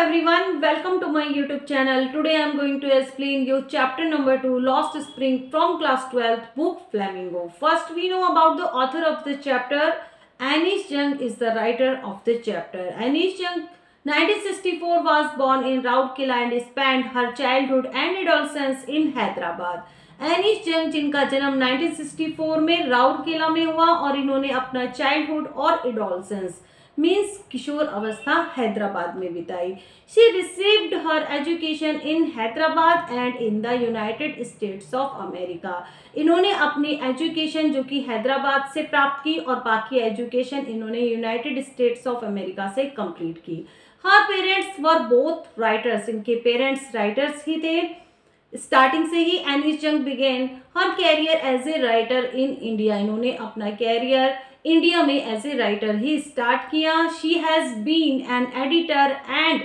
everyone, welcome to my YouTube channel. Today I am going to explain you chapter number 2, Lost Spring from class 12th book Flamingo. First we know about the author of the chapter. Anish Jung is the writer of the chapter. Anish Jung 1964 was born in Rourkela and spent her childhood and adolescence in Hyderabad. एनिश जंग जिनका जन्म 1964 में राउरकेला में हुआ और इन्होंने अपना childhood और एडोलसेंस मीन्स किशोर अवस्था हैदराबाद में बिताई. She received her education in Hyderabad and in the United States of America. इन्होंने अपनी एजुकेशन जो कि हैदराबाद से प्राप्त की और बाकी एजुकेशन इन्होंने यूनाइटेड स्टेट्स ऑफ अमेरिका से कंप्लीट की. Her parents were both writers. इनके पेरेंट्स राइटर्स ही थे. स्टार्टिंग से ही Anees Jung began her career as a writer in India. इन्होंने अपना कैरियर इंडिया में एज ए राइटर ही स्टार्ट किया. She has been an editor and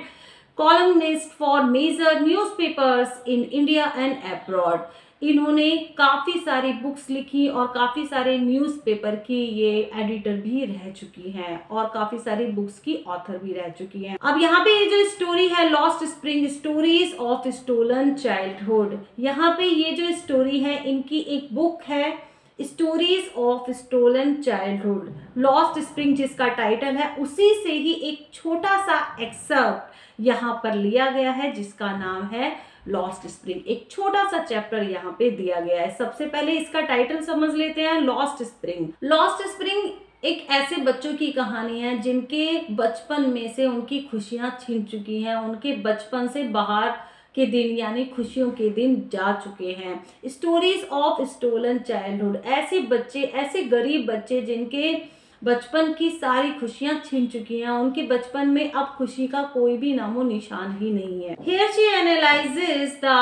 columnist for major newspapers in India and abroad. इन्होंने काफ़ी सारी बुक्स लिखी और काफ़ी सारे न्यूज़पेपर की ये एडिटर भी रह चुकी हैं और काफ़ी सारी बुक्स की ऑथर भी रह चुकी हैं. अब यहाँ पे ये जो स्टोरी है lost spring stories of stolen childhood, यहाँ पे ये जो स्टोरी है इनकी एक बुक है stories of stolen childhood. Lost spring जिसका टाइटल है उसी से ही एक छोटा सा एक्सर्प्ट यहाँ पर लिया गया है जिसका नाम है लॉस्ट स्प्रिंग. एक छोटा सा चैप्टर यहाँ पे दिया गया है. सबसे पहले इसका टाइटल समझ लेते हैं. Lost spring. लॉस्ट स्प्रिंग एक ऐसे बच्चों की कहानी है जिनके बचपन में से उनकी खुशियां छिन चुकी हैं. उनके बचपन से बाहर के दिन यानी खुशियों के दिन जा चुके हैं. Stories of stolen childhood. ऐसे बच्चे, ऐसे गरीब बच्चे जिनके बचपन की सारी खुशियां छिन चुकी हैं. उनके बचपन में अब खुशी का कोई भी नामो निशान ही नहीं है. Here she analyzes the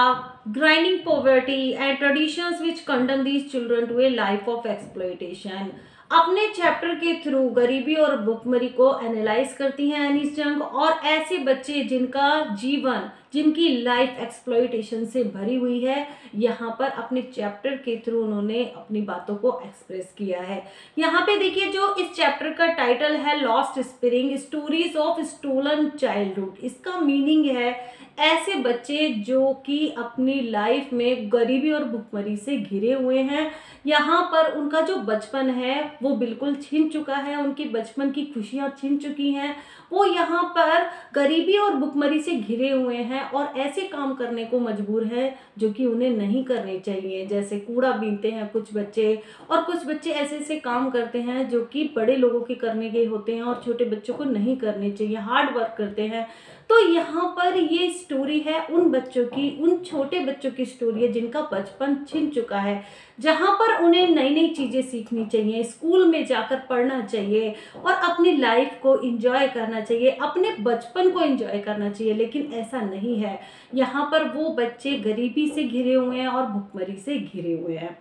grinding poverty and traditions which condemn these children to a life of exploitation. अपने चैप्टर के थ्रू गरीबी और भुखमरी को एनालाइज करती हैं एनिश जंग और ऐसे बच्चे जिनका जीवन, जिनकी लाइफ एक्सप्लॉयटेशन से भरी हुई है, यहाँ पर अपने चैप्टर के थ्रू उन्होंने अपनी बातों को एक्सप्रेस किया है. यहाँ पे देखिए जो इस चैप्टर का टाइटल है lost spring stories of stolen childhood. इसका मीनिंग है ऐसे बच्चे जो कि अपनी लाइफ में गरीबी और भुखमरी से घिरे हुए हैं. यहाँ पर उनका जो बचपन है वो बिल्कुल छिन चुका है. उनकी बचपन की खुशियाँ छिन चुकी हैं. वो यहाँ पर गरीबी और भुखमरी से घिरे हुए हैं और ऐसे काम करने को मजबूर है जो कि उन्हें नहीं करने चाहिए. जैसे कूड़ा बीनते हैं कुछ बच्चे और कुछ बच्चे ऐसे ऐसे काम करते हैं जो कि बड़े लोगों के करने के होते हैं और छोटे बच्चों को नहीं करने चाहिए. हार्ड वर्क करते हैं. तो यहाँ पर ये स्टोरी है उन बच्चों की, उन छोटे बच्चों की स्टोरी है जिनका बचपन छिन चुका है, जहाँ पर उन्हें नई नई चीज़ें सीखनी चाहिए, स्कूल में जाकर पढ़ना चाहिए और अपनी लाइफ को एंजॉय करना चाहिए, अपने बचपन को एंजॉय करना चाहिए. लेकिन ऐसा नहीं है. यहाँ पर वो बच्चे गरीबी से घिरे हुए हैं और भुखमरी से घिरे हुए हैं.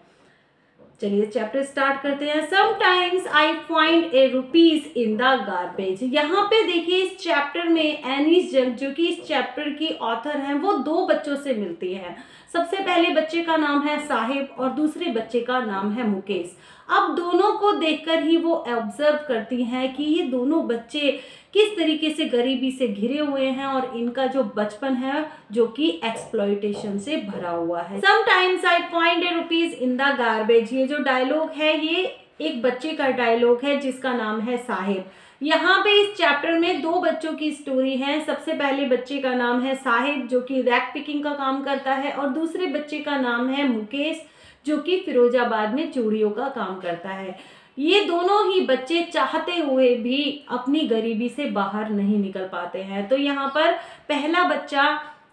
चलिए चैप्टर स्टार्ट करते हैं. Sometimes I find A rupees in the garbage. यहाँ पे देखिए इस चैप्टर में एनिश जंग जो कि इस चैप्टर की ऑथर हैं वो दो बच्चों से मिलती हैं. सबसे पहले बच्चे का नाम है साहिब और दूसरे बच्चे का नाम है मुकेश. अब दोनों को देखकर ही वो ऑब्जर्व करती हैं कि ये दोनों बच्चे किस तरीके से गरीबी से घिरे हुए हैं और इनका जो बचपन है जो कि एक्सप्लॉयटेशन से भरा हुआ है. Sometimes I find A rupees in the garbage. ये जो डायलॉग है ये एक बच्चे का डायलॉग है जिसका नाम है साहिब. यहाँ पे इस चैप्टर में दो बच्चों की स्टोरी है. सबसे पहले बच्चे का नाम है साहिब जो कि रैक पिकिंग का काम करता है और दूसरे बच्चे का नाम है मुकेश जो कि फिरोजाबाद में चूड़ियों का काम करता है. ये दोनों ही बच्चे चाहते हुए भी अपनी गरीबी से बाहर नहीं निकल पाते हैं. तो यहाँ पर पहला बच्चा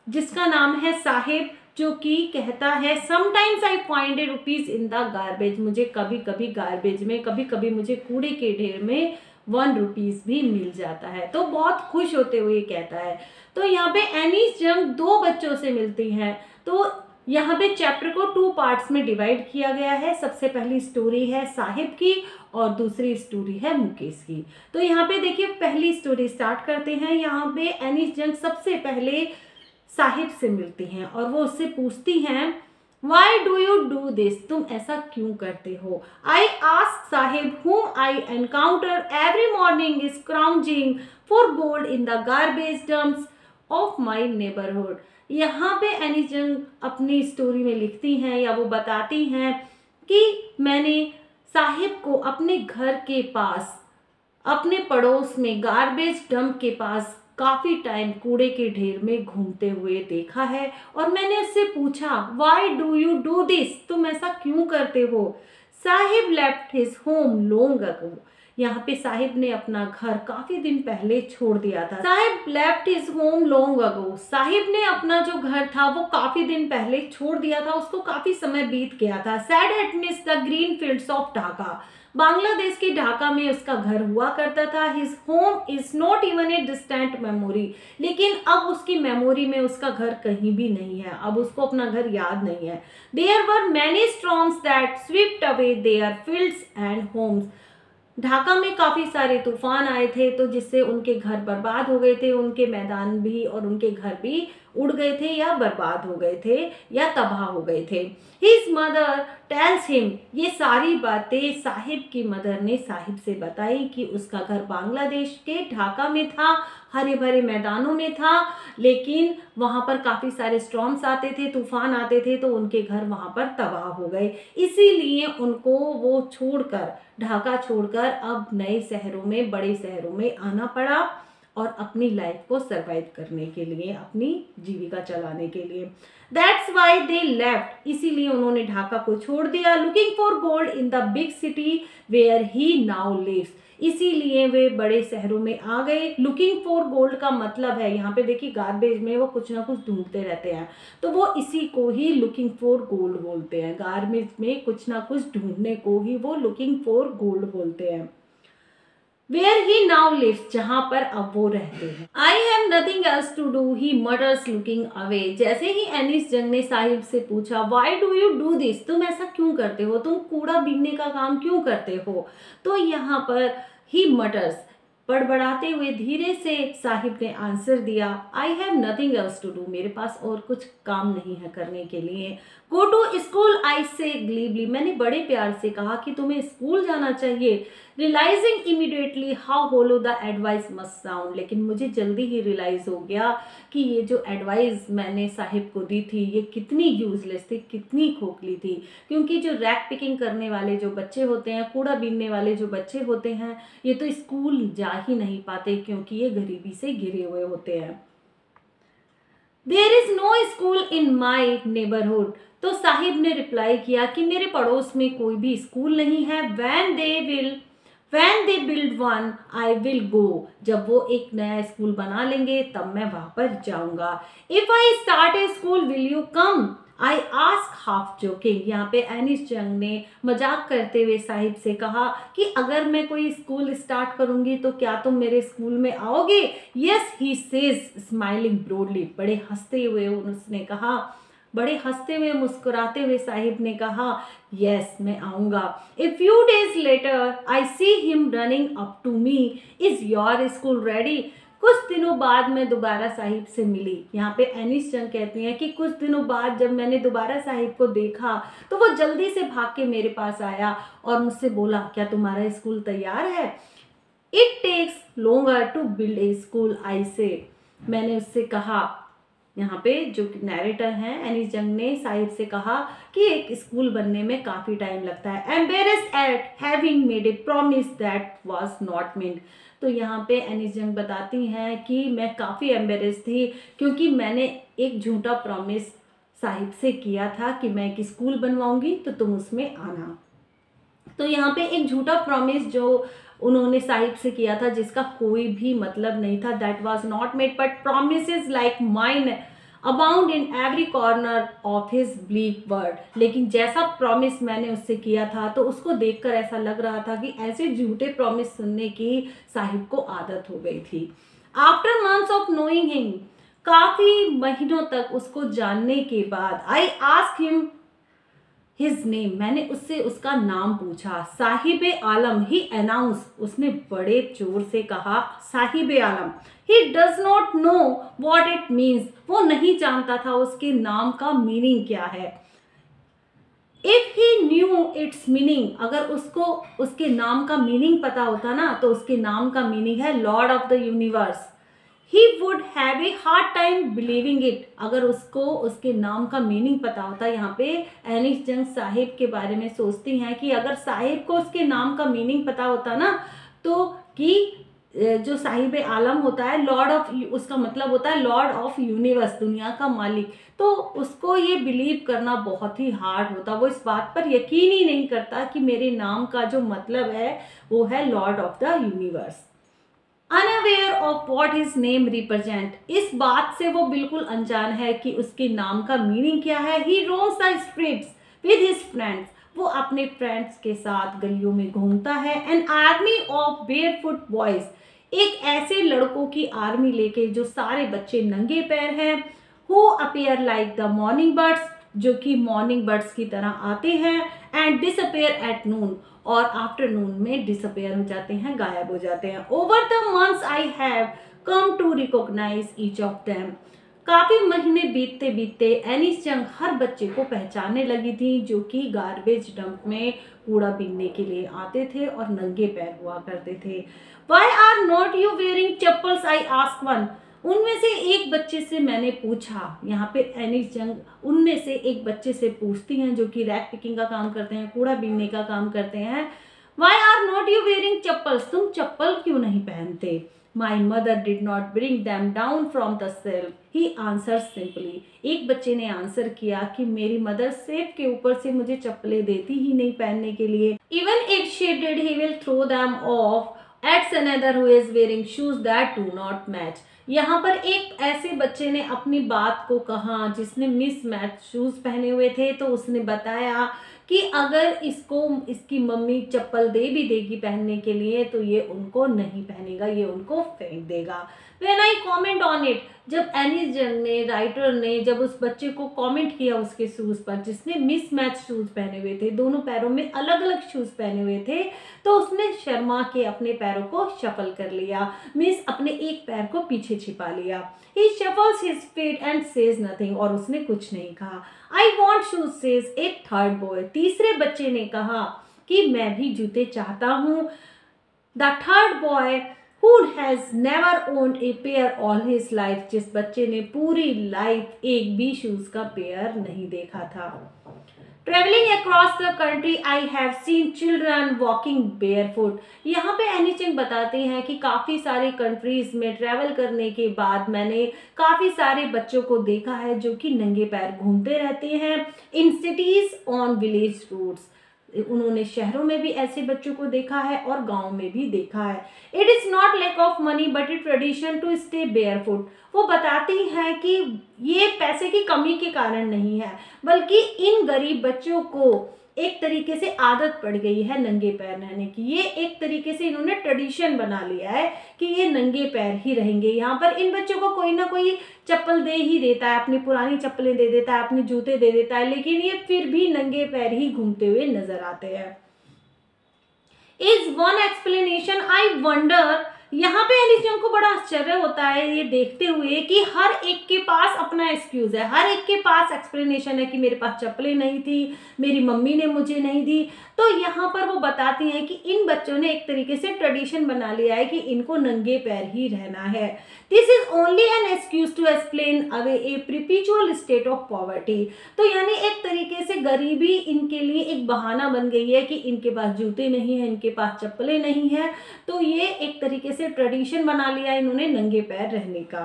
जिसका नाम है साहिब जो कि कहता है sometimes I find A rupees in the garbage. मुझे कभी कभी गार्बेज में, कभी कभी मुझे कूड़े के ढेर में 1 रुपीज भी मिल जाता है. तो बहुत खुश होते हुए कहता है. तो यहाँ पे एनिश जंग दो बच्चों से मिलती हैं. तो यहाँ पे चैप्टर को 2 पार्ट्स में डिवाइड किया गया है. सबसे पहली स्टोरी है साहिब की और दूसरी स्टोरी है मुकेश की. तो यहाँ पे देखिए पहली स्टोरी स्टार्ट करते हैं. यहाँ पे एनिश जंग सबसे पहले साहिब से मिलती हैं और वो उससे पूछती हैं why do you do this. तुम ऐसा क्यों करते हो. I ask Sahib whom I encounter every morning is scrounging for gold in the garbage dumps of my neighbourhood. यहाँ पे एनिस जंग अपनी स्टोरी में लिखती हैं या वो बताती हैं कि मैंने साहिब को अपने घर के पास, अपने पड़ोस में गार्बेज डंप के पास काफ़ी टाइम कूड़े के ढेर में घूमते हुए देखा है और मैंने उससे पूछा, why do you do this, तुम ऐसा क्यों करते हो। Sahib left his home long ago. यहाँ पे साहिब ने अपना घर काफी दिन पहले छोड़ दिया था। Sahib left his home long ago. Sahib ने अपना जो घर था वो काफी दिन पहले छोड़ दिया था, उसको काफी समय बीत गया था। Sad had missed the green fields of Dhaka. Bangladesh के ढाका में उसका घर हुआ करता था। His home is not even a distant memory. लेकिन अब उसकी मेमोरी में उसका घर कहीं भी नहीं है, अब उसको अपना घर याद नहीं है। There were many storms that swept away their fields and homes. Dhaka में काफ़ी सारे तूफान आए थे तो जिससे उनके घर बर्बाद हो गए थे, उनके मैदान भी और उनके घर भी उड़ गए थे या बर्बाद हो गए थे या तबाह हो गए थे। हिज मदर टेल्स हिम, ये सारी बातें साहिब की मदर ने साहिब से बताई कि उसका घर बांग्लादेश के ढाका में था, हरे भरे मैदानों में था, लेकिन वहाँ पर काफ़ी सारे स्टॉर्म्स आते थे, तूफान आते थे तो उनके घर वहाँ पर तबाह हो गए। इसीलिए उनको वो छोड़कर, ढाका छोड़कर अब नए शहरों में, बड़े शहरों में आना पड़ा और अपनी लाइफ को सरवाइव करने के लिए, अपनी जीविका चलाने के लिए। दैट्स वाई दे लेफ्ट, इसीलिए उन्होंने ढाका को छोड़ दिया। Looking for gold in the big city where he now lives, इसीलिए वे बड़े शहरों में आ गए। लुकिंग फॉर गोल्ड का मतलब है, यहाँ पे देखिए गार्बेज में वो कुछ ना कुछ ढूंढते रहते हैं, तो वो इसी को ही लुकिंग फॉर गोल्ड बोलते हैं। गार्बेज में कुछ ना कुछ ढूंढने को ही वो लुकिंग फॉर गोल्ड बोलते हैं। Where he now lives, जहाँ पर अब वो रहते हैं। I have nothing else to do, he mutters looking away। जैसे ही एनिस जंग ने साहिब से पूछा, Why do you do this? तुम ऐसा क्यों करते हो, तुम कूड़ा बीनने का काम क्यों करते हो, तो यहाँ पर he mutters, बड़बड़ाते हुए धीरे से साहिब ने आंसर दिया, I have nothing else to do, मेरे पास और कुछ काम नहीं है करने के लिए। गो टू स्कूल, आई से ग्लीबली, मैंने बड़े प्यार से कहा कि तुम्हें स्कूल जाना चाहिए। Realising immediately how hollow the advice must sound, लेकिन मुझे जल्दी ही रियलाइज हो गया कि ये जो एडवाइस मैंने साहिब को दी थी ये कितनी यूजलेस थी, कितनी खोखली थी, क्योंकि जो रैक पिकिंग करने वाले जो बच्चे होते हैं, कूड़ा बीनने वाले जो बच्चे होते हैं, ये तो स्कूल जा ही नहीं पाते क्योंकि ये गरीबी से घिरे हुए होते हैं। There is no school in my neighbourhood, तो साहिब ने रिप्लाई किया कि मेरे पड़ोस में कोई भी स्कूल नहीं है। When they build one, I will go, जब वो एक नया स्कूल बना लेंगे तब मैं वहाँ पर जाऊँगा। If I start a school, will you come? I ask half joking। यहाँ पे एनिस जंग ने मजाक करते हुए साहिब से कहा कि अगर मैं कोई स्कूल स्टार्ट करूँगी तो क्या तुम मेरे स्कूल में आओगे? Yes, he says, smiling broadly। बड़े हंसते हुए उसने कहा, बड़े हंसते हुए मुस्कुराते हुए साहिब ने कहा, यस मैं आऊँगा। A few days later I see him running up to me, is your school ready? कुछ दिनों बाद मैं दोबारा साहिब से मिली। यहाँ पे एनिस जंग कहती हैं कि कुछ दिनों बाद जब मैंने दोबारा साहिब को देखा तो वो जल्दी से भाग के मेरे पास आया और मुझसे बोला, क्या तुम्हारा स्कूल तैयार है? It takes longer to build a school, I say. मैंने उससे कहा, यहाँ पे जो नैरेटर हैं एनिस जंग ने साहिब से कहा कि एक स्कूल बनने में काफ़ी टाइम लगता है। Embarrassed eight having made a promise that was not made, तो यहाँ पे एनिस जंग बताती हैं कि मैं काफ़ी एम्बेरेस थी क्योंकि मैंने एक झूठा प्रॉमिस साहिब से किया था कि मैं एक स्कूल बनवाऊंगी तो तुम उसमें आना। तो यहाँ पे एक झूठा प्रॉमिस जो उन्होंने साहिब से किया था जिसका कोई भी मतलब नहीं था, that was not made, but promises like mine abound in every corner of his bleak word. लेकिन जैसा प्रॉमिस मैंने उससे किया था तो उसको देखकर ऐसा लग रहा था कि ऐसे झूठे प्रॉमिस सुनने की साहिब को आदत हो गई थी। After months of knowing him, काफ़ी महीनों तक उसको जानने के बाद, I ask him his name, मैंने उससे उसका नाम पूछा। साहिब आलम, ही अनाउंस, उसने बड़े जोर से कहा, Saheb Alam. He does not know what it means, वो नहीं जानता था उसके नाम का मीनिंग क्या है। If he new it's meaning, अगर उसको उसके नाम का मीनिंग पता होता ना तो उसके नाम का मीनिंग है Lord of the universe. He would have a hard time believing it. अगर उसको उसके नाम का मीनिंग पता होता, यहाँ पे एनिस जंग साहिब के बारे में सोचती हैं कि अगर साहिब को उसके नाम का मीनिंग पता होता ना, तो कि जो साहिब आलम होता है, लॉर्ड ऑफ, उसका मतलब होता है लॉर्ड ऑफ यूनिवर्स, दुनिया का मालिक, तो उसको ये बिलीव करना बहुत ही हार्ड होता। वो इस बात पर यकीन ही नहीं करता कि मेरे नाम का जो मतलब है वो है Lord of the universe. Unaware of what his name represent, इस बात से वो बिल्कुल अनजान है कि उसके नाम का मीनिंग क्या है। He roams the streets with his friends, वो अपने फ्रेंड्स के साथ गलियों में घूमता है। An army of barefoot boys, एक ऐसे लड़कों की आर्मी लेके जो सारे बच्चे नंगे पैर हैं। Who appear like the morning birds, जो कि मॉर्निंग बर्ड्स की तरह आते हैं। एंड डिसअपेयर एट नून, और आफ्टरनून में डिसअपेयर हो जाते हैं, गायब हो जाते हैं। Over the months I have come to recognise each of them, काफी महीने बीतते बीतते एनिस जंग हर बच्चे को पहचानने लगी थी जो कि गार्बेज डंप में कूड़ा बीनने के लिए आते थे और नंगे पैर हुआ करते थे। Why are not you wearing chappals, I ask one, उनमें से एक बच्चे से मैंने पूछा। यहाँ पे एनिस जंग उनमें से एक बच्चे से पूछती हैं जो कि रैक पिकिंग का काम करते हैं, कूड़ा बीनने का काम करते हैं। Why are not you wearing chappals, तुम चप्पल क्यों नहीं पहनते। My mother did not bring them down from the shelf, he answer simply, एक बच्चे ने आंसर किया कि मेरी मदर सेफ के ऊपर से मुझे चप्पलें देती ही नहीं पहनने के लिए। Even if she did he will throw them off एट्स another who is wearing shoes that do not match. यहाँ पर एक ऐसे बच्चे ने अपनी बात को कहा जिसने मिसमैच शूज पहने हुए थे, तो उसने बताया कि अगर इसको इसकी मम्मी चप्पल दे भी देगी पहनने के लिए तो ये उनको नहीं पहनेगा, ये उनको फेंक देगा। When I comment on it, जब एनिस जंग ने, राइटर ने, जब उस बच्चे को कमेंट किया उसके शूज पर जिसने मिसमैच शूज पहने हुए थे, दोनों पैरों में अलग अलग शूज पहने हुए थे, तो उसने शर्मा के अपने पैरों को शफल कर लिया, मीन्स अपने एक पैर को पीछे छिपा लिया। He shuffles his feet and says nothing, और उसने कुछ नहीं कहा। I want shoes says a third boy, तीसरे बच्चे ने कहा कि मैं भी जूते चाहता हूँ। The third boy who has never owned a pair all his life, जिस बच्चे ने पूरी लाइफ एक भी शूज का पेयर नहीं देखा था। Traveling across the country, I have seen children walking barefoot. यहाँ पे एनिस जंग बताते हैं कि काफ़ी सारे कंट्रीज में ट्रैवल करने के बाद मैंने काफ़ी सारे बच्चों को देखा है जो कि नंगे पैर घूमते रहते हैं। In CTs on village roads, उन्होंने शहरों में भी ऐसे बच्चों को देखा है और गांव में भी देखा है। It is not lack of money but it tradition to stay barefoot, वो बताती हैं कि ये पैसे की कमी के कारण नहीं है, बल्कि इन गरीब बच्चों को एक तरीके से आदत पड़ गई है नंगे पैर रहने की। ये एक तरीके से इन्होंने ट्रेडिशन बना लिया है कि ये नंगे पैर ही रहेंगे। यहाँ पर इन बच्चों को कोई ना कोई चप्पल दे ही देता है, अपनी पुरानी चप्पलें दे देता है, अपने जूते दे देता है, लेकिन ये फिर भी नंगे पैर ही घूमते हुए नजर आते हैं। Is one explanation, I wonder, यहाँ पे एनिस जंग को बड़ा आश्चर्य होता है ये देखते हुए कि हर एक के पास अपना एक्सक्यूज है, हर एक के पास एक्सप्लेनेशन है कि मेरे पास चप्पलें नहीं थी, मेरी मम्मी ने मुझे नहीं दी। तो यहाँ पर वो बताती हैं कि इन बच्चों ने एक तरीके से ट्रेडिशन बना लिया है कि इनको नंगे पैर ही रहना है। This is only an excuse to explain away a perpetual state of poverty, तो यानी एक तरीके से गरीबी इनके लिए एक बहाना बन गई है कि इनके पास जूते नहीं है, इनके पास चप्पलें नहीं है, तो ये एक तरीके से ट्रेडिशन बना लिया इन्होंने नंगे पैर रहने का।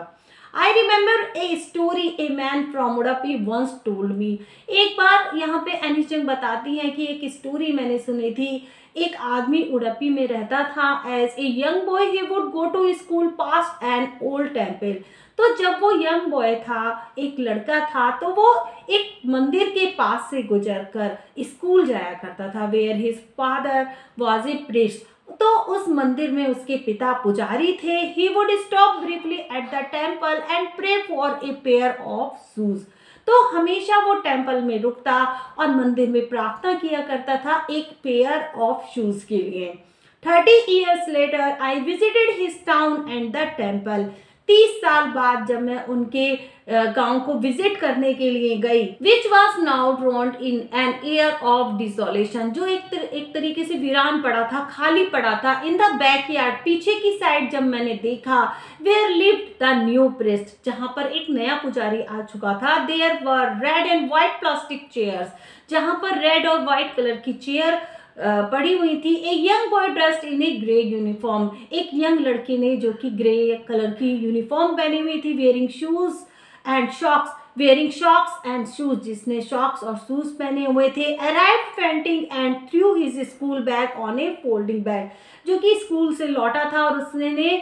I remember a story a man from Udupi once told me, एक बार यहाँ पे एनिस जंग बताती हैं कि एक स्टोरी मैंने सुनी थी। एक आदमी उडुपी में रहता था। As a young boy he would go to school past an old temple, तो जब वो यंग बॉय था, एक लड़का था, तो वो एक मंदिर के पास से गुजर कर स्कूल जाया करता था। Where his father was a priest, तो उस मंदिर में उसके पिता पुजारी थे। He would stop briefly at the temple and pray for a pair of shoes, तो हमेशा वो टेम्पल में रुकता और मंदिर में प्रार्थना किया करता था एक पेयर ऑफ शूज के लिए। 30 years later I visited his town and the temple, 30 साल बाद जब मैं उनके गांव को विजिट करने के लिए गई, which was now drowned in an air of desolation, जो एक तरीके से वीरान पड़ा था, खाली पड़ा था। इन द बैकयार्ड, पीछे की साइड जब मैंने देखा, where lived the new priest, जहां पर एक नया पुजारी आ चुका था। There were red and white plastic chairs, जहां पर रेड और व्हाइट कलर की चेयर पड़ी हुई थी। ए young boy dressed in A grey uniform, एक यंग लड़के ने जो कि ग्रे कलर की यूनिफॉर्म पहनी हुई थी। Wearing shoes and socks, wearing socks and shoes, जिसने शॉक्स और शूज पहने हुए थे। Arrived panting and threw his school bag on a folding bed, जो कि स्कूल से लौटा था और उसने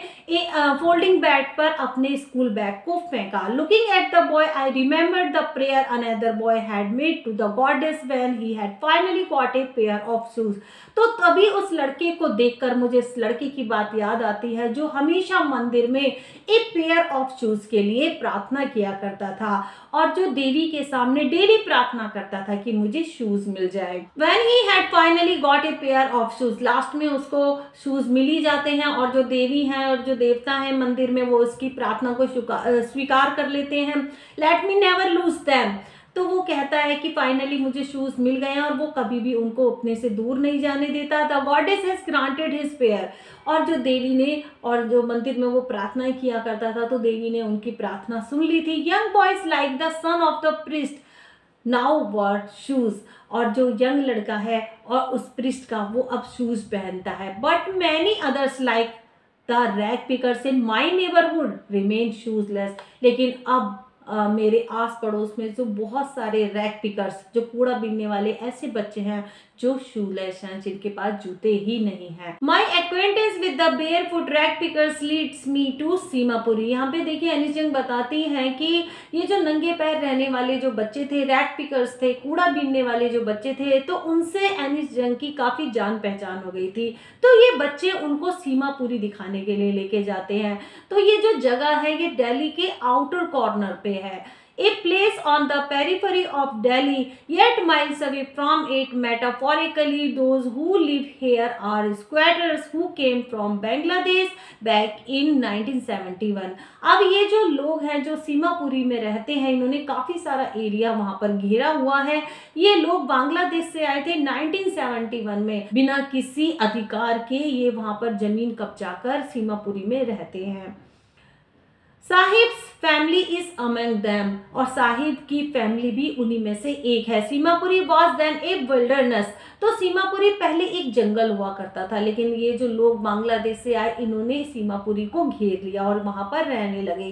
फोल्डिंग बेड पर अपने स्कूल बैग को फेंका। Looking at the boy I remembered the prayer another boy had made to the goddess when he had finally got a pair of shoes. तो तभी उस लड़के को देखकर मुझे इस लड़के की बात याद आती है जो हमेशा मंदिर में एक पेयर ऑफ शूज के लिए प्रार्थना किया करता था और जो देवी के सामने डेली प्रार्थना करता था कि मुझे शूज मिल जाए। When he had finally got a pair of shoes, last में उसको शूज मिल ही जाते हैं और जो देवी हैं और जो देवता हैं मंदिर में वो उसकी प्रार्थना को स्वीकार कर लेते हैं। Let me never lose them, तो वो कहता है कि फाइनली मुझे शूज मिल गए हैं और वो कभी भी उनको अपने से दूर नहीं जाने देता। The goddess has granted his prayer, और जो देवी ने और जो मंदिर में वो प्रार्थनाएं किया करता था तो देवी ने उनकी प्रार्थना सुन ली थी। Young boys like the son of the priest now war shoes, और जो यंग लड़का है और उस प्रिस्ट का वो अब शूज पहनता है। But many others like the rag pickers in my neighbourhood remain shoeless, लेकिन अब मेरे आस पड़ोस में जो बहुत सारे रैग पिकर्स, जो कूड़ा बीनने वाले ऐसे बच्चे हैं जो शूलेस हैं, जिनके पास जूते ही नहीं हैं। My acquaintance with the barefoot rag pickers leads me to Seemapuri. यहाँ पे देखिए एनिस जंग बताती हैं कि ये जो नंगे पैर रहने वाले जो बच्चे थे, रैग पिकर्स थे, कूड़ा बीनने वाले जो बच्चे थे, तो उनसे एनिस जंग की काफी जान पहचान हो गई थी। तो ये बच्चे उनको सीमापुरी दिखाने के लिए लेके जाते हैं। तो ये जो जगह है ये दिल्ली के आउटर कॉर्नर पे है। A place on the periphery of Delhi, yet miles away from it. Metaphorically, those who live here are squatters who came from Bangladesh back in 1971. अब ये जो लोग हैं जो सीमापुरी में रहते हैं, इन्होंने काफ़ी सारा एरिया वहाँ पर घेरा हुआ है। ये लोग बांग्लादेश से आए थे 1971 में, बिना किसी अधिकार के ये वहाँ पर जमीन कब्जा कर सीमापुरी में रहते हैं। Sahibs family is among them, और साहिब की फैमिली भी उन्हीं में से एक है। Seemapuri was then a wilderness, तो सीमापुरी पहले एक जंगल हुआ करता था, लेकिन ये जो लोग बांग्लादेश से आए इन्होंने सीमापुरी को घेर लिया और वहां पर रहने लगे।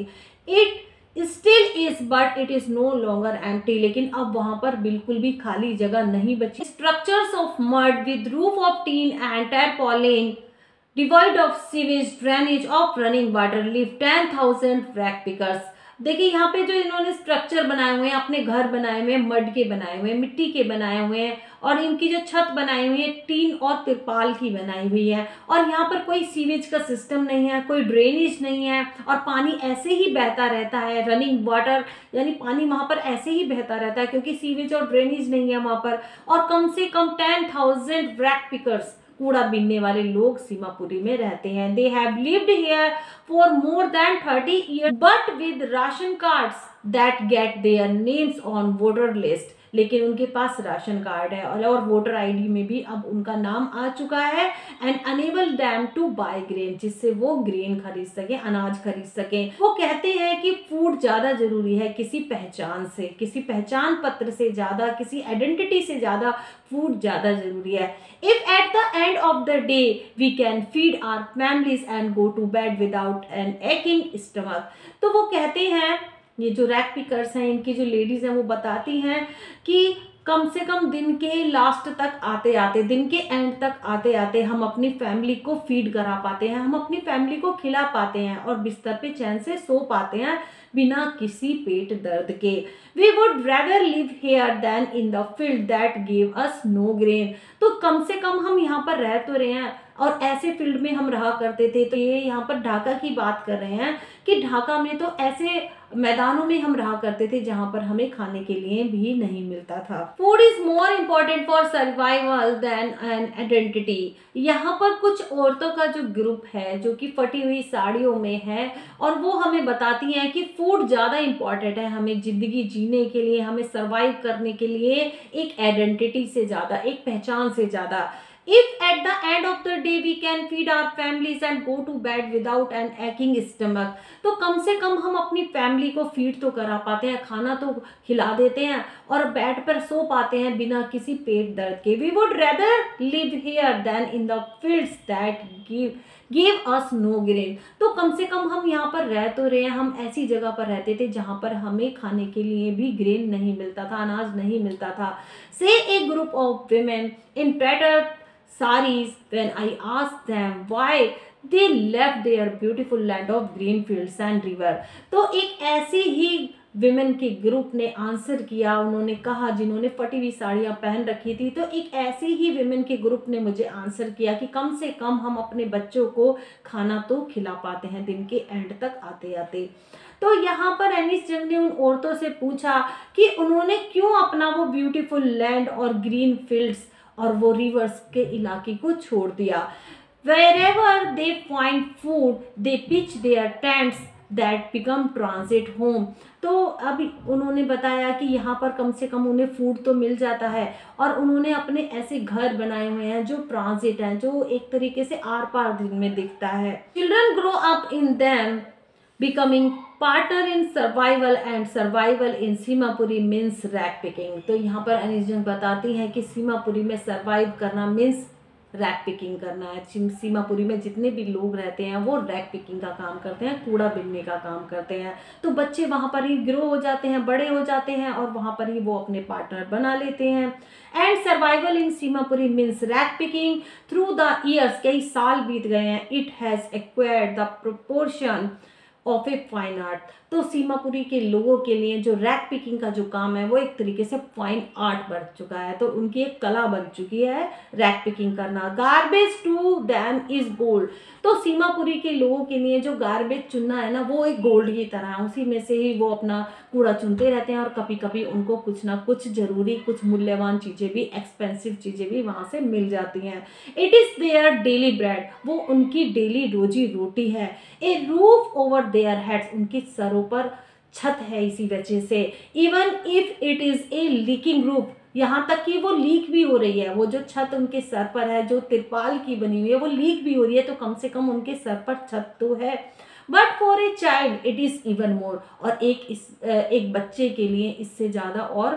It still is but it is no longer empty, लेकिन अब वहां पर बिल्कुल भी खाली जगह नहीं बची। Structures of mud with roof of tin and tarpaulin, devoid of sewage, drainage of running water, live 10,000 rag pickers. देखिए यहाँ पे जो इन्होंने स्ट्रक्चर बनाए हुए हैं, अपने घर बनाए हुए हैं, मड के बनाए हुए हैं, मिट्टी के बनाए हुए हैं, और इनकी जो छत बनाई हुई है टीन और तिरपाल की बनाई हुई है। और यहाँ पर कोई सीवेज का सिस्टम नहीं है, कोई ड्रेनेज नहीं है, और पानी ऐसे ही बहता रहता है। रनिंग वाटर यानी पानी वहाँ पर ऐसे ही बहता रहता है क्योंकि सीवेज और ड्रेनेज नहीं है वहाँ पर। और कम से कम 10,000 रैग पिकर्स, कूड़ा बीनने वाले लोग सीमापुरी में रहते हैं। They have lived here for more than 30 year but with ration cards that get their names on voter list, लेकिन उनके पास राशन कार्ड है और वोटर आईडी में भी अब उनका नाम आ चुका है। And enable them to buy grain, जिससे वो ग्रेन खरीद सके, अनाज खरीद सके। वो कहते हैं कि फूड ज्यादा जरूरी है किसी पहचान से, किसी पहचान पत्र से ज्यादा, किसी आइडेंटिटी से ज्यादा फूड ज्यादा जरूरी है। If at the end of the day we can feed our families and go to bed without an aching stomach, तो वो कहते हैं, ये जो रैग पिकर्स हैं, इनकी जो लेडीज हैं वो बताती हैं कि कम से कम दिन के लास्ट तक आते आते, दिन के एंड तक आते आते हम अपनी फैमिली को फीड करा पाते हैं, हम अपनी फैमिली को खिला पाते हैं और बिस्तर पे चैन से सो पाते हैं बिना किसी पेट दर्द के। We would rather live here than in the field that give us no grain, तो कम से कम हम यहाँ पर रह तो रहे हैं, और ऐसे फील्ड में हम रहा करते थे। तो ये यहाँ पर ढाका की बात कर रहे हैं कि ढाका में तो ऐसे मैदानों में हम रहा करते थे जहाँ पर हमें खाने के लिए भी नहीं मिलता था। Food is more important for survival than an identity. यहाँ पर कुछ औरतों का जो ग्रुप है जो कि फटी हुई साड़ियों में है और वो हमें बताती हैं कि फूड ज़्यादा इम्पॉर्टेंट है हमें ज़िंदगी जीने के लिए, हमें सर्वाइव करने के लिए, एक आइडेंटिटी से ज़्यादा, एक पहचान से ज़्यादा। If at the end of the day we can feed our families and go to bed without an aching stomach, तो कम से कम हम अपनी फैमिली को फीड तो करा पाते हैं, खाना तो खिला देते हैं और बेड पर सो पाते हैं बिना किसी पेट दर्द के। We would rather live here than in the fields that give us no grain। तो कम से कम हम यहाँ पर रह तो रहे हैं, हम ऐसी जगह पर रहते थे जहाँ पर हमें खाने के लिए भी ग्रेन नहीं मिलता था, अनाज नहीं मिलता था। Say a group of women in tattered saris when I asked them why they left their beautiful land of green fields and river। तो एक ऐसी ही विमेन के ग्रुप ने आंसर किया, उन्होंने कहा, जिन्होंने फटी हुई साड़ियाँ पहन रखी थी, तो एक ऐसी ही विमेन के ग्रुप ने मुझे आंसर किया कि कम से कम हम अपने बच्चों को खाना तो खिला पाते हैं दिन के एंड तक आते आते। तो यहाँ पर एनिस जंग ने उन औरतों से पूछा कि उन्होंने क्यों अपना वो ब्यूटीफुल लैंड और ग्रीन फील्ड्स और वो रिवर्स के इलाके को छोड़ दिया। Wherever they find food, they pitch their tents that become transit home। तो अभी उन्होंने बताया कि यहाँ पर कम से कम उन्हें फूड तो मिल जाता है और उन्होंने अपने ऐसे घर बनाए हुए हैं जो ट्रांजिट हैं, जो एक तरीके से आर पार दिन में दिखता है। Children grow up in them becoming partner in survival and survival in Seemapuri means rag picking. तो यहाँ पर एनिस जंग बताती हैं कि सीमापुरी में सर्वाइव करना मीन्स रैक पिकिंग करना है। सीमापुरी में जितने भी लोग रहते हैं वो रैक पिकिंग का काम करते हैं, कूड़ा बिनने का काम करते हैं। तो बच्चे वहाँ पर ही ग्रो हो जाते हैं, बड़े हो जाते हैं और वहाँ पर ही वो अपने पार्टनर बना लेते हैं। And survival in Seemapuri means rag picking through the years. कई साल बीत गए हैं। It has acquired the proportion of a fine art. तो सीमापुरी के लोगों के लिए जो रैक पिकिंग का जो काम है वो एक तरीके से फाइन आर्ट बन चुका है, तो उनकी एक कला बन चुकी है रैक पिकिंग करना। Garbage to them is gold. तो सीमापुरी के लोगों के लिए जो गार्बेज चुनना है ना वो एक गोल्ड की तरह है, उसी में से ही वो अपना कूड़ा चुनते रहते हैं और कभी कभी उनको कुछ ना कुछ जरूरी, कुछ मूल्यवान चीज़ें भी, एक्सपेंसिव चीज़ें भी वहाँ से मिल जाती हैं। It is their daily bread. वो उनकी डेली रोजी रोटी है। ए रूफ ओवर देयर हेड्स। उनके सरों पर छत है इसी वजह से। Even if it is a leaking roof. यहाँ तक कि वो लीक भी हो रही है, वो जो छत उनके सर पर है जो तिरपाल की बनी हुई है वो लीक भी हो रही है, तो कम से कम उनके सर पर छत तो है। But for a child it is even more. और एक बच्चे के लिए इससे ज़्यादा और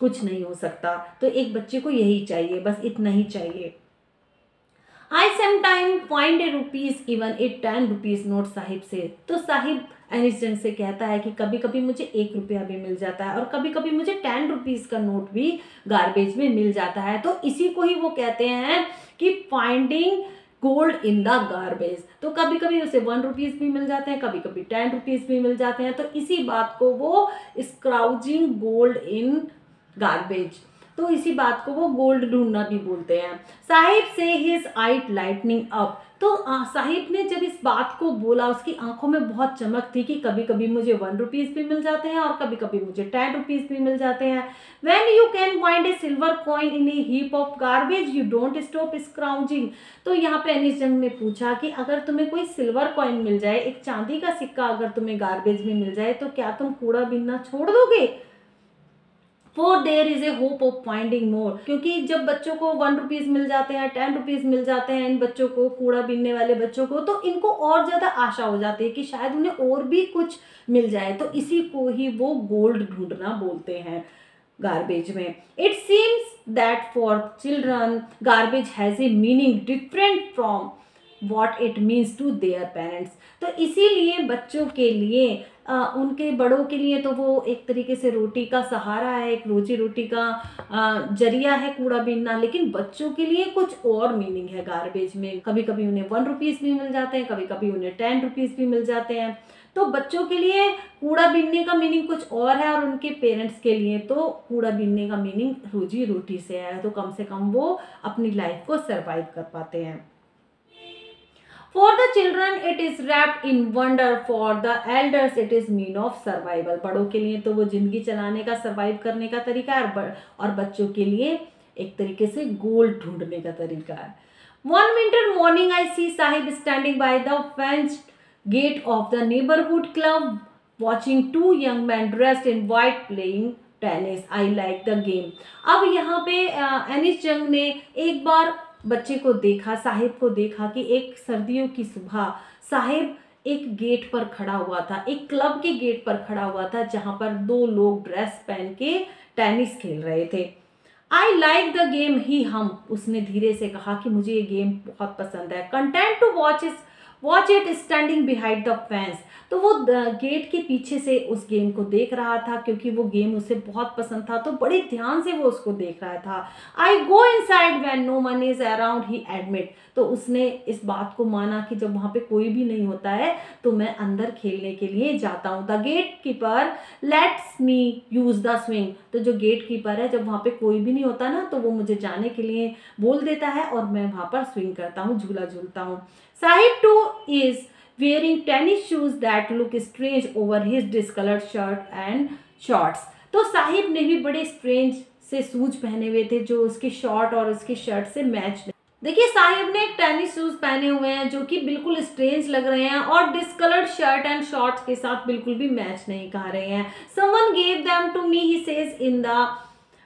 कुछ नहीं हो सकता। तो एक बच्चे को यही चाहिए, बस इतना ही चाहिए। I sometimes find a rupees even a 10 rupees note Sahib से। तो साहिब एनिस जंग से कहता है कि कभी कभी मुझे 1 रुपया भी मिल जाता है और कभी कभी मुझे 10 रुपीज़ का नोट भी गार्बेज में मिल जाता है। तो इसी को ही वो कहते हैं कि finding gold in the garbage. तो कभी कभी उसे 1 रुपीज़ भी मिल जाते हैं, कभी कभी 10 रुपीज़ भी मिल जाते हैं। तो इसी बात को वो स्क्राउजिंग गोल्ड इन गार्बेज, तो इसी बात को वो गोल्ड ढूंढना भी बोलते हैं। साहिब से हिज आइट लाइटनिंग अप। तो साहिब ने जब इस बात को बोला उसकी आंखों में बहुत चमक थी कि कभी कभी मुझे 1 रुपीज़ भी मिल जाते हैं और कभी कभी मुझे 10 रुपीज़ भी मिल जाते हैं। When you can find a silver coin in a heap of garbage, you don't stop scrounging। तो यहाँ पे एनिस जंग ने पूछा कि अगर तुम्हें कोई सिल्वर कॉइन मिल जाए, एक चांदी का सिक्का अगर तुम्हें गार्बेज में मिल जाए, तो क्या तुम कूड़ा बीनना छोड़ दोगे? For there is a hope of finding more। क्योंकि जब बच्चों को 1 रुपीज़ मिल जाते हैं, 10 रुपीज़ मिल जाते हैं इन बच्चों को, कूड़ा बीनने वाले बच्चों को, तो इनको और ज़्यादा आशा हो जाती है कि शायद उन्हें और भी कुछ मिल जाए। तो इसी को ही वो गोल्ड ढूंढना बोलते हैं गार्बेज में। It seems that for children garbage has a meaning different from what it means to their parents. तो इसीलिए बच्चों के लिए उनके बड़ों के लिए तो वो एक तरीके से रोटी का सहारा है, एक रोजी रोटी का जरिया है कूड़ा बीनना, लेकिन बच्चों के लिए कुछ और मीनिंग है गार्बेज में। कभी कभी उन्हें 1 रुपीज़ भी मिल जाते हैं, कभी कभी उन्हें 10 रुपीज़ भी मिल जाते हैं। तो बच्चों के लिए कूड़ा बीनने का मीनिंग कुछ और है और उनके पेरेंट्स के लिए तो कूड़ा बीनने का मीनिंग रोजी रोटी से है। तो कम से कम वो अपनी लाइफ को सर्वाइव कर पाते हैं। For the children it is wrapped in wonder, for the elders it is mean of survival. बड़ों के लिए तो वो जिंदगी चलाने का, सर्वाइव करने का तरीका है, और बच्चों के लिए एक तरीके से गोल्ड ढूंढने का तरीका है. One winter morning I see Sahib standing by the fenced gate of the neighborhood club, watching two young men dressed in white playing tennis. I like the game. अब यहाँ पे एनिस जंग ने एक बार बच्चे को देखा, साहिब को देखा कि एक सर्दियों की सुबह साहिब एक गेट पर खड़ा हुआ था, एक क्लब के गेट पर खड़ा हुआ था जहाँ पर दो लोग ड्रेस पहन के टेनिस खेल रहे थे. आई लाइक द गेम ही हम, उसने धीरे से कहा कि मुझे ये गेम बहुत पसंद है. Content to watch it standing behind the fence. तो वो गेट के पीछे से उस गेम को देख रहा था क्योंकि वो गेम उसे बहुत पसंद था, तो बड़े ध्यान से वो उसको देख रहा था. I go inside when no one is around he admit. तो उसने इस बात को माना कि जब वहाँ पे कोई भी नहीं होता है तो मैं अंदर खेलने के लिए जाता हूँ. The gatekeeper lets me use the swing. तो जो गेट कीपर है, जब वहाँ पे कोई भी नहीं होता ना तो वो मुझे जाने के लिए बोल देता है और मैं वहाँ पर स्विंग करता हूँ, झूला झूलता हूँ. Sahib two is wearing tennis shoes that look strange over his discolored shirt and shorts. तो साहिब ने भी बड़े स्ट्रेंज से शूज पहने हुए थे जो उसके शॉर्ट और उसके शर्ट से मैच. देखिए साहिब ने एक टेनिस शूज पहने हुए हैं जो कि बिल्कुल स्ट्रेंज लग रहे हैं और डिस्कलर्ड शर्ट एंड शॉर्ट्स के साथ बिल्कुल भी मैच नहीं कर रहे हैं. Someone gave them to me, he says in the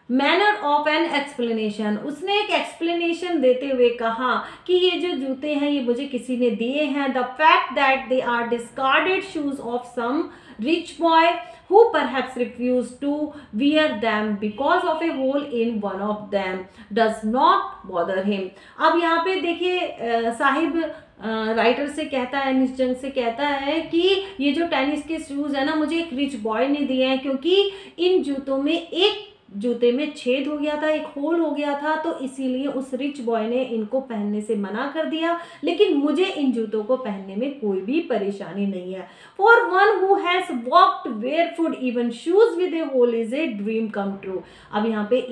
manner of an explanation. उसने एक एक्सप्लेनेशन देते हुए कहा कि ये जो जूते हैं ये मुझे किसी ने दिए हैं. The fact that they are discarded shoes of some rich boy who perhaps refused to wear them because of a hole in one of them does not bother him. अब यहाँ पे देखिए साहिब राइटर से कहता है, एनिस जंग से कहता है कि ये जो टेनिस के शूज़ है ना मुझे एक रिच बॉय ने दिए हैं क्योंकि इन जूतों में एक जूते में छेद हो गया था, एक होल हो गया था, तो इसीलिए उस रिच बॉय ने इनको पहनने से मना कर दिया. लेकिन मुझे इन जूतों को पहनने में कोई भी परेशानी नहीं है. For one who has walked barefoot even shoes with a hole is a dream come true. अब यहाँ पे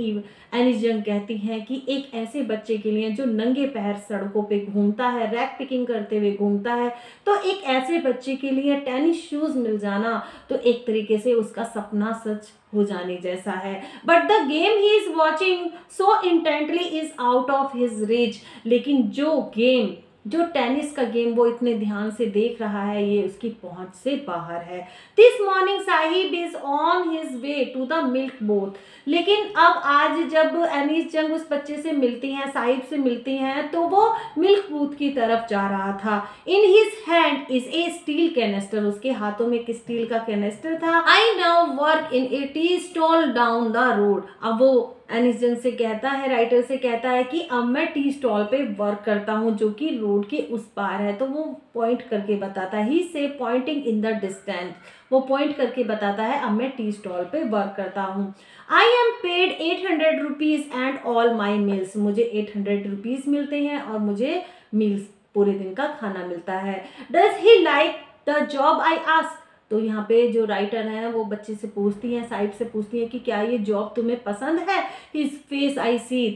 एनिस जंग कहती हैं कि एक ऐसे बच्चे के लिए जो नंगे पैर सड़कों पे घूमता है, रैक पिकिंग करते हुए घूमता है, तो एक ऐसे बच्चे के लिए टेनिस शूज मिल जाना तो एक तरीके से उसका सपना सच हो जाने जैसा है. But the game he is watching so intently is out of his reach. लेकिन जो टेनिस का गेम वो इतने ध्यान से देख रहा है ये उसकी पहुंच से बाहर है. This morning Saheb is on his way to the milk booth. लेकिन अब आज जब एनिस जंग उस बच्चे से मिलती हैं, साहिब से मिलती हैं, तो वो मिल्क बूथ की तरफ जा रहा था. In his hand is a steel canister. उसके हाथों में एक स्टील का कैनेस्टर था. I now work in a tea stall down the road. अब वो एनिस जंग से कहता है, राइटर से कहता है कि अब मैं टी स्टॉल पे वर्क करता हूँ जो कि रोड के उस पार है. तो वो पॉइंट करके बताता है, ही से पॉइंटिंग इन द डिस्टेंस. वो पॉइंट करके बताता है अब मैं टी स्टॉल पे वर्क करता हूँ. I am paid 800 rupees and all my meals. मुझे 800 रुपीज़ मिलते हैं और मुझे मील्स पूरे दिन का खाना मिलता है. Does he like the job I ask. तो यहाँ पे जो राइटर हैं वो बच्चे से पूछती हैं, साहिब से पूछती हैं कि क्या ये जॉब तुम्हें पसंद है. His face I see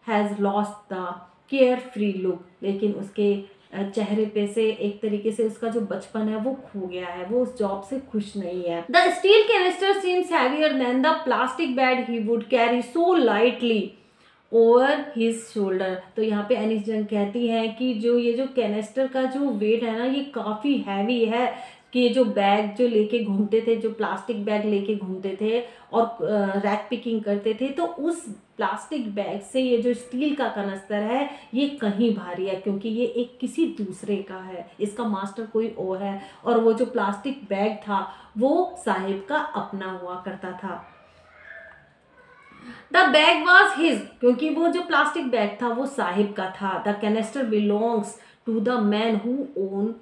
has lost the carefree look. लेकिन उसके चेहरे पे से एक तरीके से उसका जो बचपन है वो खो गया है, वो उस जॉब से खुश नहीं है. The steel canister seems heavier than the plastic bag he would carry so lightly over his shoulder. तो यहाँ पे एनिस जंग कहती है कि ये जो कैनिस्टर का जो वेट है ना ये काफ़ी हैवी है कि ये जो बैग जो लेके घूमते थे, जो प्लास्टिक बैग लेके घूमते थे और रैक पिकिंग करते थे, तो उस प्लास्टिक बैग से ये जो स्टील का कनस्तर है ये कहीं भारी है क्योंकि ये एक किसी दूसरे का है, इसका मास्टर कोई और है. और वो जो प्लास्टिक बैग था वो साहिब का अपना हुआ करता था. The bag was his. क्योंकि वो जो प्लास्टिक बैग था वो साहिब का था. The canister belongs to the man who own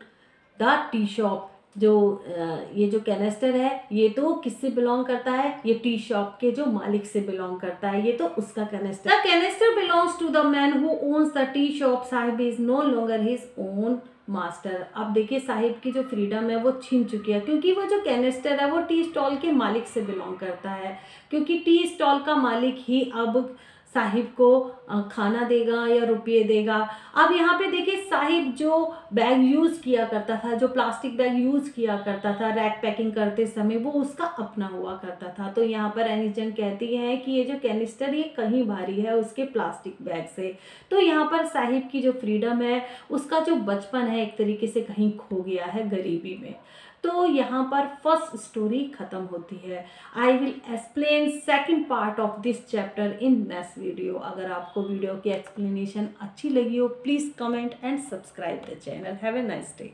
the tea shop. ये जो कैनिस्टर है ये तो किससे बिलोंग करता है, ये टी शॉप के जो मालिक से बिलोंग करता है, ये तो उसका canister. The canister belongs to the man who owns the tea shop. Saheb is no longer his own master. अब देखिए साहिब की जो फ्रीडम है वो छीन चुकी है क्योंकि वो जो कैनिस्टर है वो टी स्टॉल के मालिक से बिलोंग करता है, क्योंकि टी स्टॉल का मालिक ही अब साहिब को खाना देगा या रुपये देगा। अब यहाँ पे देखिए साहिब जो बैग यूज़ किया करता था, जो प्लास्टिक बैग यूज़ किया करता था रैक पैकिंग करते समय, वो उसका अपना हुआ करता था। तो यहाँ पर एनिस जंग कहती है कि ये जो कैनिस्टर ये कहीं भारी है उसके प्लास्टिक बैग से। तो यहाँ पर साहिब की जो फ्रीडम है, उसका जो बचपन है, एक तरीके से कहीं खो गया है गरीबी में। तो यहाँ पर फर्स्ट स्टोरी खत्म होती है। I will explain second part of this chapter in next video. अगर आपको वीडियो की एक्सप्लेनेशन अच्छी लगी हो, please comment and subscribe the channel. Have a nice day.